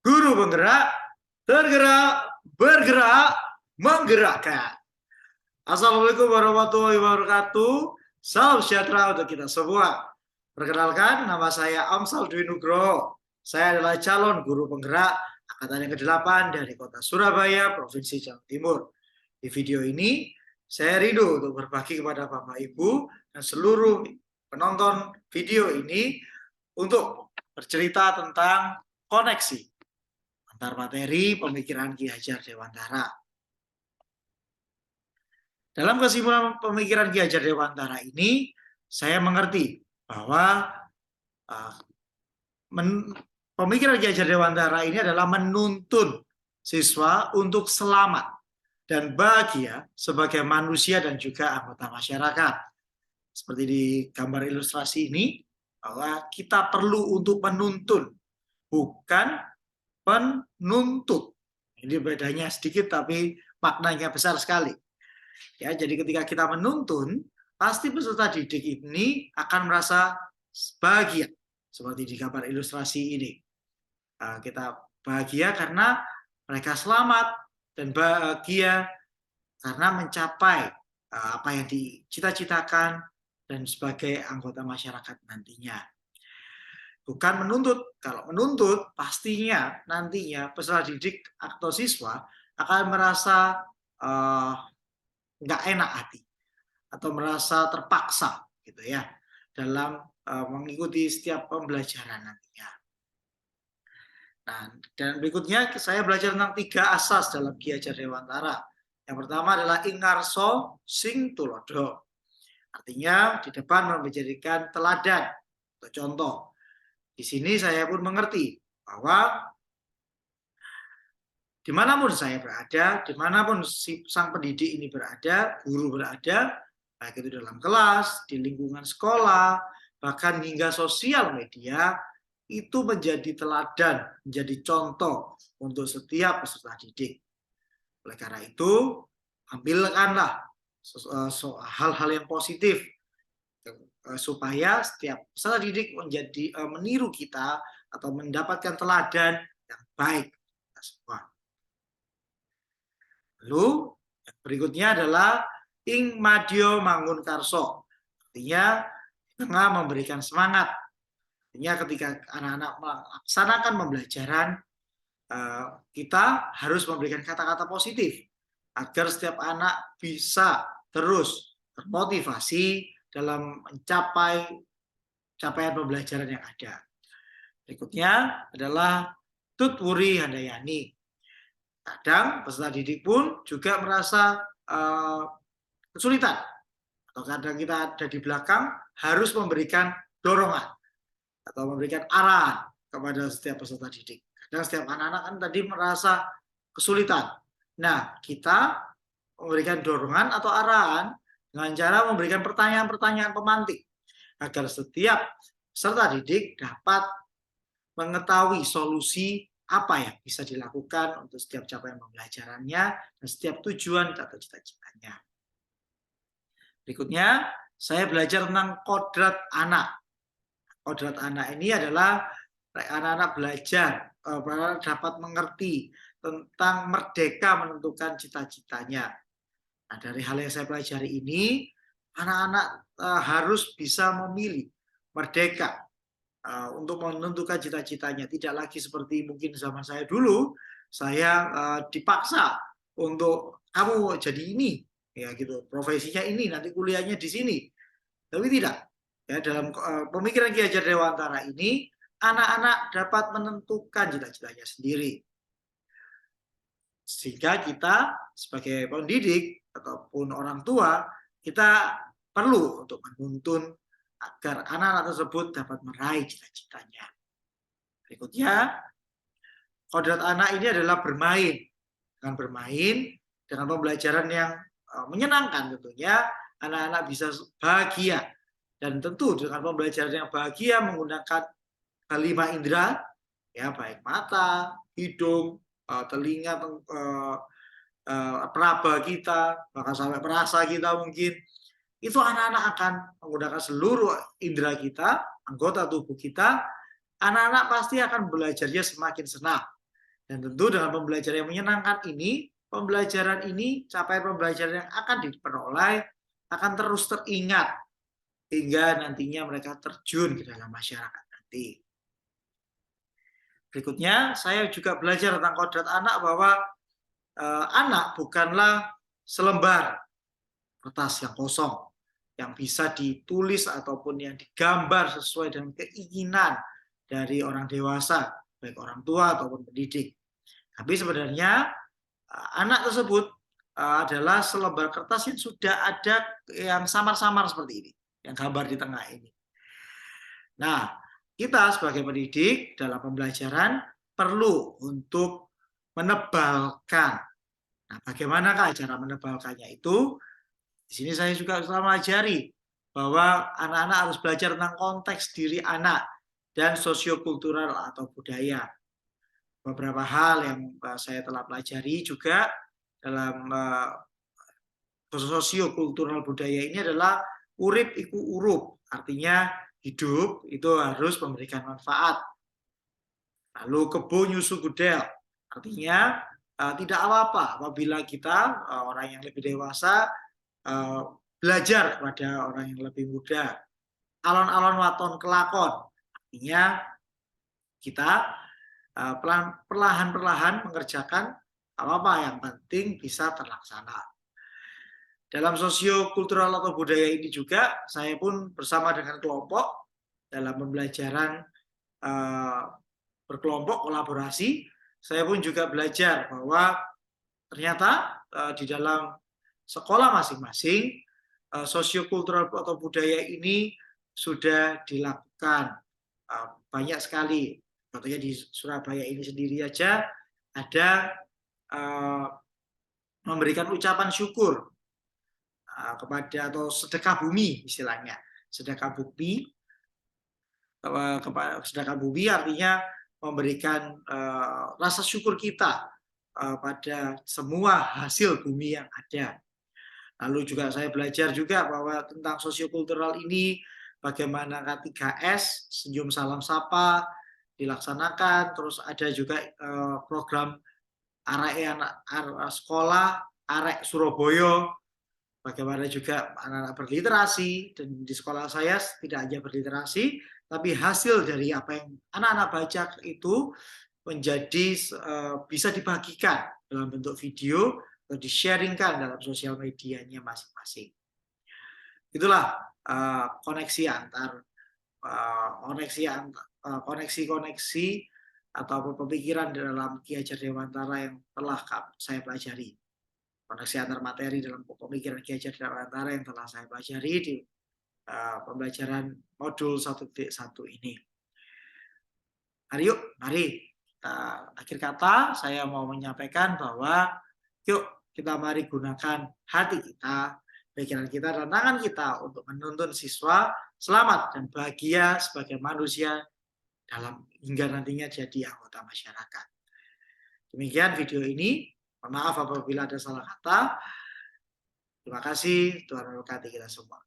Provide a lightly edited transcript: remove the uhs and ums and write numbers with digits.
Guru penggerak, tergerak, bergerak, menggerakkan. Assalamualaikum warahmatullahi wabarakatuh. Salam sejahtera untuk kita semua. Perkenalkan, nama saya Amsal Dwi Nugroho. Saya adalah calon guru penggerak angkatan yang ke-8 dari kota Surabaya, Provinsi Jawa Timur. Di video ini, saya rindu untuk berbagi kepada Bapak Ibu dan seluruh penonton video ini untuk bercerita tentang koneksi antar materi pemikiran Ki Hajar Dewantara. Dalam kesimpulan pemikiran Ki Hajar Dewantara ini, saya mengerti bahwa pemikiran Ki Hajar Dewantara ini adalah menuntun siswa untuk selamat dan bahagia sebagai manusia dan juga anggota masyarakat. Seperti di gambar ilustrasi ini, bahwa kita perlu untuk menuntun, bukan penuntut. Ini bedanya sedikit tapi maknanya besar sekali. Ya, jadi ketika kita menuntun, pasti peserta didik ini akan merasa bahagia seperti di gambar ilustrasi ini. Kita bahagia karena mereka selamat dan bahagia karena mencapai apa yang dicita-citakan dan sebagai anggota masyarakat nantinya. Bukan menuntut. Kalau menuntut, pastinya nantinya peserta didik atau siswa akan merasa nggak enak hati atau merasa terpaksa gitu ya dalam mengikuti setiap pembelajaran nantinya. Nah, dan berikutnya saya belajar tentang 3 asas dalam Ki Hajar Dewantara. Yang pertama adalah ingarso sing tulodo. Artinya di depan menjadikan teladan atau contoh. Di sini saya pun mengerti bahwa dimanapun saya berada, dimanapun sang pendidik ini berada, guru berada, baik itu dalam kelas, di lingkungan sekolah, bahkan hingga sosial media, itu menjadi teladan, menjadi contoh untuk setiap peserta didik. Oleh karena itu, ambilkanlah hal-hal yang positif supaya setiap peserta didik menjadi meniru kita atau mendapatkan teladan yang baik kita semua. Lalu yang berikutnya adalah ing madyo mangun karso. Artinya tengah memberikan semangat. Artinya ketika anak-anak melaksanakan pembelajaran, kita harus memberikan kata-kata positif agar setiap anak bisa terus termotivasi dalam mencapai capaian pembelajaran yang ada. Berikutnya adalah tutwuri handayani. Kadang peserta didik pun juga merasa kesulitan. Atau kadang kita ada di belakang harus memberikan dorongan atau memberikan arahan kepada setiap peserta didik. Kadang setiap anak-anak kan tadi merasa kesulitan. Nah, kita memberikan dorongan atau arahan dengan cara memberikan pertanyaan-pertanyaan pemantik agar setiap peserta didik dapat mengetahui solusi apa yang bisa dilakukan untuk setiap capaian pembelajarannya dan setiap tujuan atau cita-citanya. Berikutnya, saya belajar tentang kodrat anak. Kodrat anak ini adalah anak-anak belajar, dapat mengerti tentang merdeka menentukan cita-citanya. Nah, dari hal yang saya pelajari ini, anak-anak harus bisa memilih, merdeka untuk menentukan cita-citanya. Tidak lagi seperti mungkin zaman saya dulu, saya dipaksa untuk kamu jadi ini, ya gitu, profesinya ini, nanti kuliahnya di sini. Tapi tidak. Ya, dalam pemikiran Ki Hajar Dewantara ini, anak-anak dapat menentukan cita-citanya sendiri. Sehingga kita sebagai pendidik ataupun orang tua, kita perlu untuk menuntun agar anak-anak tersebut dapat meraih cita-citanya. Berikutnya, kodrat anak ini adalah bermain. Dengan bermain, dengan pembelajaran yang menyenangkan tentunya, anak-anak bisa bahagia. Dan tentu dengan pembelajaran yang bahagia menggunakan kelima indera, ya baik mata, hidung, telinga, peraba kita, bahkan sampai perasa kita mungkin, itu anak-anak akan menggunakan seluruh indera kita, anggota tubuh kita, anak-anak pasti akan belajarnya semakin senang. Dan tentu dengan pembelajaran yang menyenangkan ini, capaian pembelajaran yang akan diperoleh akan terus teringat hingga nantinya mereka terjun ke dalam masyarakat nanti. Berikutnya, saya juga belajar tentang kodrat anak bahwa anak bukanlah selembar kertas yang kosong, yang bisa ditulis ataupun yang digambar sesuai dengan keinginan dari orang dewasa, baik orang tua ataupun pendidik. Tapi sebenarnya anak tersebut adalah selembar kertas yang sudah ada yang samar-samar seperti ini, yang gambar di tengah ini. Nah, kita sebagai pendidik dalam pembelajaran perlu untuk menebalkan. Nah, bagaimanakah cara menebalkannya itu? Di sini saya juga telah mengajari bahwa anak-anak harus belajar tentang konteks diri anak dan sosiokultural atau budaya. Beberapa hal yang saya telah pelajari juga dalam sosiokultural budaya ini adalah urip iku urup, artinya hidup itu harus memberikan manfaat. Lalu kebo nyusu gudel, artinya tidak apa-apa apabila kita orang yang lebih dewasa belajar kepada orang yang lebih muda. Alon-alon waton kelakon, artinya kita perlahan-perlahan mengerjakan apa-apa yang penting bisa terlaksana. Dalam sosiokultural atau budaya ini juga, saya pun bersama dengan kelompok dalam pembelajaran berkelompok kolaborasi, saya pun juga belajar bahwa ternyata di dalam sekolah masing-masing, sosiokultural atau budaya ini sudah dilakukan banyak sekali. Contohnya di Surabaya ini sendiri aja ada memberikan ucapan syukur kepada atau sedekah bumi istilahnya. Sedekah bumi artinya memberikan rasa syukur kita pada semua hasil bumi yang ada. Lalu juga saya belajar juga bahwa tentang sosiokultural ini bagaimana K3S, senyum salam sapa dilaksanakan, terus ada juga program arek sekolah, arek Surabaya, bagaimana juga anak-anak berliterasi, dan di sekolah saya tidak hanya berliterasi, tapi hasil dari apa yang anak-anak baca itu menjadi bisa dibagikan dalam bentuk video atau di-sharingkan dalam sosial medianya masing-masing. Itulah koneksi antar koneksi atau pemikiran dalam Ki Hajar Dewantara yang telah saya pelajari. Koneksi antar materi dalam pemikiran Ki Hajar Dewantara yang telah saya pelajari di pembelajaran modul 1.1 ini. Mari akhir kata saya mau menyampaikan bahwa yuk kita mari gunakan hati kita, pikiran kita, dan tangan kita untuk menuntun siswa selamat dan bahagia sebagai manusia dalam hingga nantinya jadi anggota masyarakat. Demikian video ini. Mohon maaf apabila ada salah kata. Terima kasih, Tuhan memberkati kita semua.